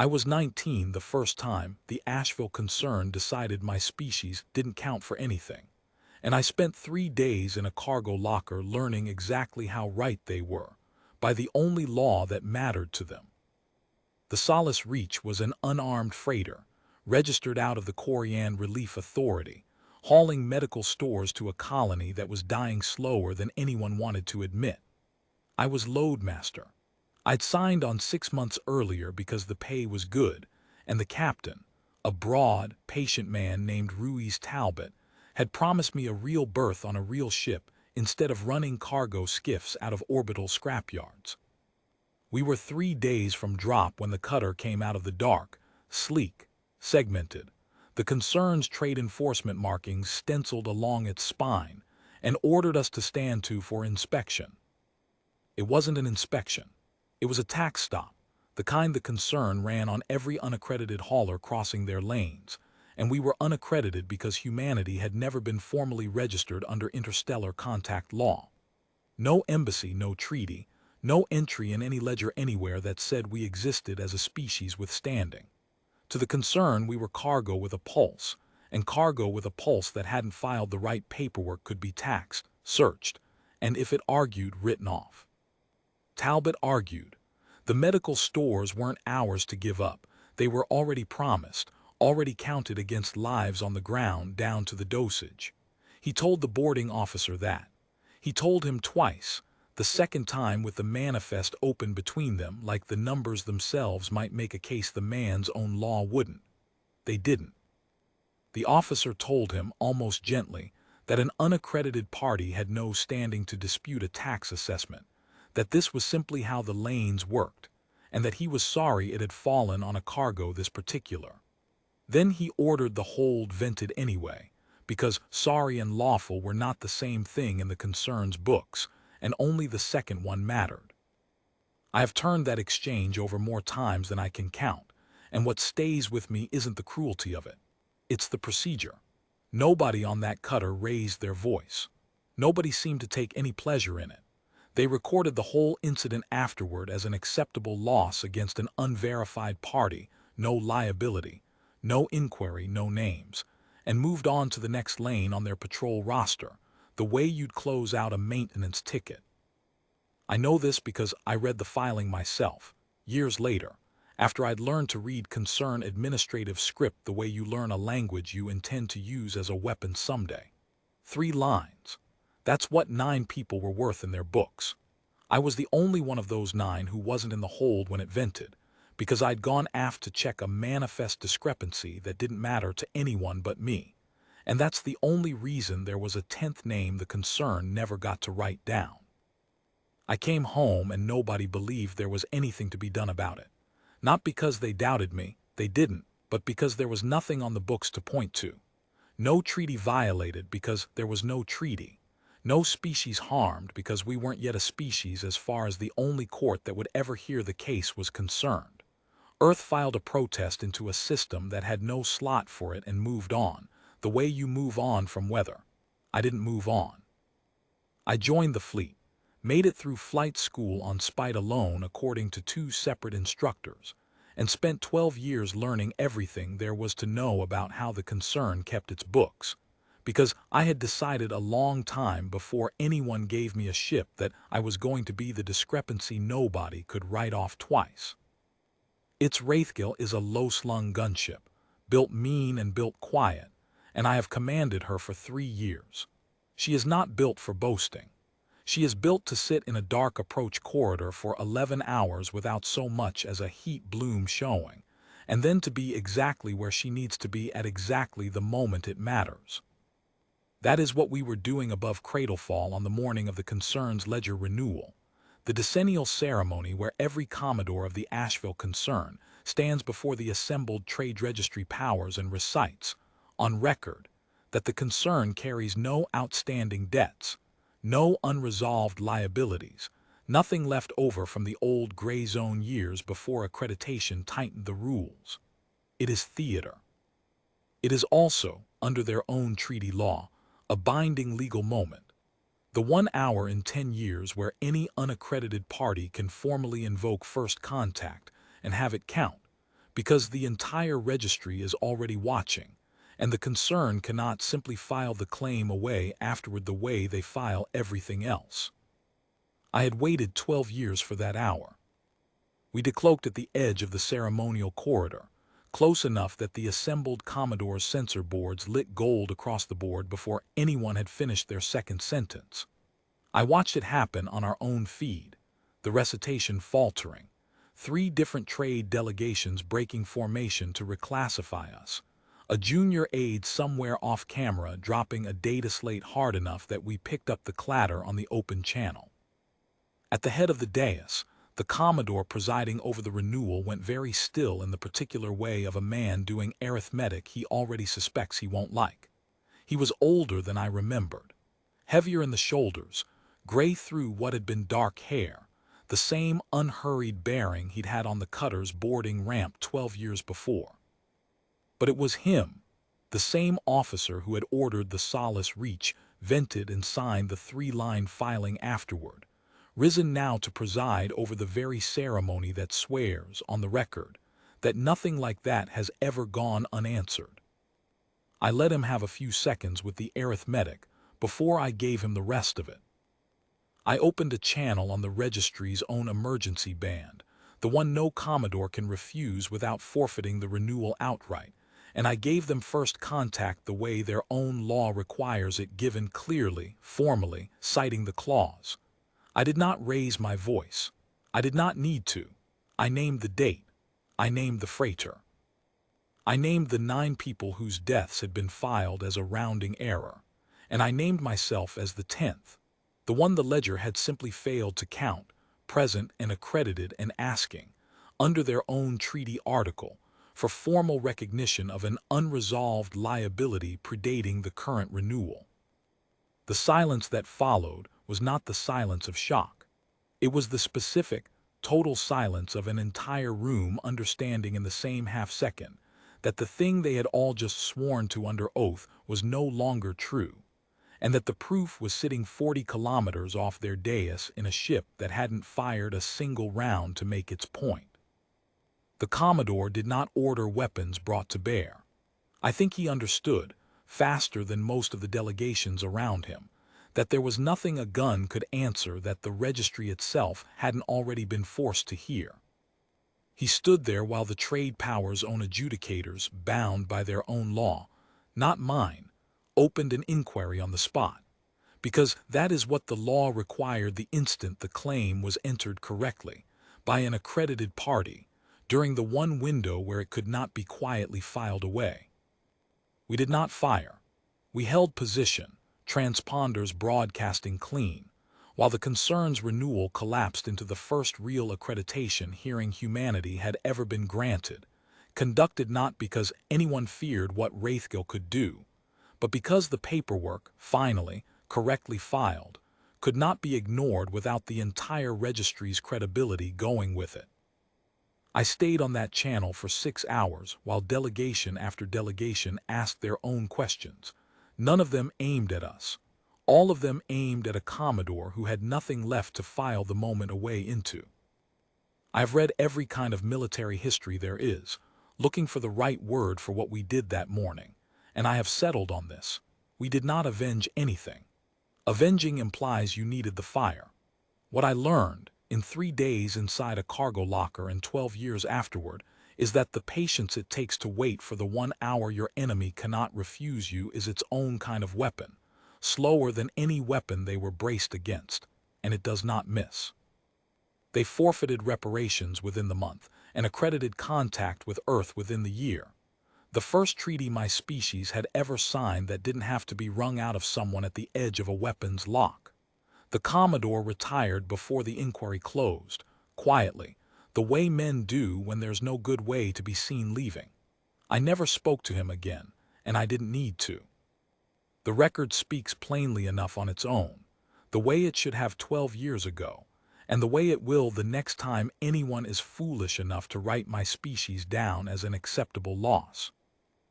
I was 19 the first time the Asheville concern decided my species didn't count for anything, and I spent 3 days in a cargo locker learning exactly how right they were, by the only law that mattered to them. The Solace Reach was an unarmed freighter, registered out of the Korean Relief Authority, hauling medical stores to a colony that was dying slower than anyone wanted to admit. I was loadmaster. I'd signed on 6 months earlier because the pay was good, and the captain, a broad, patient man named Ruiz Talbot, had promised me a real berth on a real ship instead of running cargo skiffs out of orbital scrapyards. We were 3 days from drop when the cutter came out of the dark, sleek, segmented, the concern's trade enforcement markings stenciled along its spine, and ordered us to stand to for inspection. It wasn't an inspection. It was a tax stop, the kind the concern ran on every unaccredited hauler crossing their lanes, and we were unaccredited because humanity had never been formally registered under interstellar contact law. No embassy, no treaty, no entry in any ledger anywhere that said we existed as a species with standing. To the concern, we were cargo with a pulse, and cargo with a pulse that hadn't filed the right paperwork could be taxed, searched, and if it argued, written off. Talbot argued. The medical stores weren't ours to give up. They were already promised, already counted against lives on the ground down to the dosage. He told the boarding officer that. He told him twice, the second time with the manifest open between them like the numbers themselves might make a case the man's own law wouldn't. They didn't. The officer told him, almost gently, that an unaccredited party had no standing to dispute a tax assessment, that this was simply how the lanes worked, and that he was sorry it had fallen on a cargo this particular. Then he ordered the hold vented anyway, because sorry and lawful were not the same thing in the concern's books, and only the second one mattered. I have turned that exchange over more times than I can count, and what stays with me isn't the cruelty of it. It's the procedure. Nobody on that cutter raised their voice. Nobody seemed to take any pleasure in it. They recorded the whole incident afterward as an acceptable loss against an unverified party, no liability, no inquiry, no names, and moved on to the next lane on their patrol roster, the way you'd close out a maintenance ticket. I know this because I read the filing myself, years later, after I'd learned to read concern administrative script the way you learn a language you intend to use as a weapon someday. 3 lines. That's what 9 people were worth in their books. I was the only one of those 9 who wasn't in the hold when it vented, because I'd gone aft to check a manifest discrepancy that didn't matter to anyone but me. And that's the only reason there was a 10th name the concern never got to write down. I came home and nobody believed there was anything to be done about it. Not because they doubted me, they didn't, but because there was nothing on the books to point to. No treaty violated because there was no treaty. No species harmed because we weren't yet a species as far as the only court that would ever hear the case was concerned. Earth filed a protest into a system that had no slot for it and moved on, the way you move on from weather. I didn't move on. I joined the fleet, made it through flight school on spite alone according to 2 separate instructors, and spent 12 years learning everything there was to know about how the concern kept its books, because I had decided a long time before anyone gave me a ship that I was going to be the discrepancy nobody could write off twice. Its Wraithgale is a low-slung gunship, built mean and built quiet, and I have commanded her for 3 years. She is not built for boasting. She is built to sit in a dark approach corridor for 11 hours without so much as a heat bloom showing, and then to be exactly where she needs to be at exactly the moment it matters. That is what we were doing above Cradlefall on the morning of the concern's ledger renewal, the decennial ceremony where every commodore of the Asheville concern stands before the assembled trade registry powers and recites, on record, that the concern carries no outstanding debts, no unresolved liabilities, nothing left over from the old gray zone years before accreditation tightened the rules. It is theater. It is also, under their own treaty law, a binding legal moment. The 1 hour in 10 years where any unaccredited party can formally invoke first contact and have it count, because the entire registry is already watching, and the concern cannot simply file the claim away afterward the way they file everything else. I had waited 12 years for that hour. We decloaked at the edge of the ceremonial corridor, close enough that the assembled Commodore's censor boards lit gold across the board before anyone had finished their second sentence. I watched it happen on our own feed, the recitation faltering, 3 different trade delegations breaking formation to reclassify us, a junior aide somewhere off camera dropping a data slate hard enough that we picked up the clatter on the open channel. At the head of the dais, the Commodore presiding over the renewal went very still in the particular way of a man doing arithmetic he already suspects he won't like. He was older than I remembered, heavier in the shoulders, gray through what had been dark hair, the same unhurried bearing he'd had on the cutter's boarding ramp 12 years before. But it was him, the same officer who had ordered the Solace Reach vented and signed the 3-line filing afterward, risen now to preside over the very ceremony that swears, on the record, that nothing like that has ever gone unanswered. I let him have a few seconds with the arithmetic before I gave him the rest of it. I opened a channel on the registry's own emergency band, the one no Commodore can refuse without forfeiting the renewal outright, and I gave them first contact the way their own law requires it, given clearly, formally, citing the clause. I did not raise my voice. I did not need to. I named the date. I named the freighter. I named the 9 people whose deaths had been filed as a rounding error, and I named myself as the 10th, the one the ledger had simply failed to count, present and accredited, and asking, under their own treaty article, for formal recognition of an unresolved liability predating the current renewal. The silence that followed was not the silence of shock. It was the specific, total silence of an entire room understanding in the same half-second that the thing they had all just sworn to under oath was no longer true, and that the proof was sitting 40 kilometers off their dais in a ship that hadn't fired a single round to make its point. The Commodore did not order weapons brought to bear. I think he understood, faster than most of the delegations around him, that there was nothing a gun could answer that the registry itself hadn't already been forced to hear. He stood there while the trade powers' own adjudicators, bound by their own law, not mine, opened an inquiry on the spot, because that is what the law required the instant the claim was entered correctly, by an accredited party, during the one window where it could not be quietly filed away. We did not fire. We held position, transponders broadcasting clean, while the concern's renewal collapsed into the first real accreditation hearing humanity had ever been granted, conducted not because anyone feared what Wraithgale could do, but because the paperwork, finally, correctly filed, could not be ignored without the entire registry's credibility going with it. I stayed on that channel for 6 hours while delegation after delegation asked their own questions, none of them aimed at us. All of them aimed at a Commodore who had nothing left to file the moment away into. I have read every kind of military history there is, looking for the right word for what we did that morning, and I have settled on this. We did not avenge anything. Avenging implies you needed the fire. What I learned, in 3 days inside a cargo locker and 12 years afterward, is that the patience it takes to wait for the 1 hour your enemy cannot refuse you is its own kind of weapon, slower than any weapon they were braced against, and it does not miss. They forfeited reparations within the month and accredited contact with Earth within the year. The first treaty my species had ever signed that didn't have to be wrung out of someone at the edge of a weapons lock. The Commodore retired before the inquiry closed, quietly, the way men do when there's no good way to be seen leaving. I never spoke to him again, and I didn't need to. The record speaks plainly enough on its own, the way it should have 12 years ago, and the way it will the next time anyone is foolish enough to write my species down as an acceptable loss.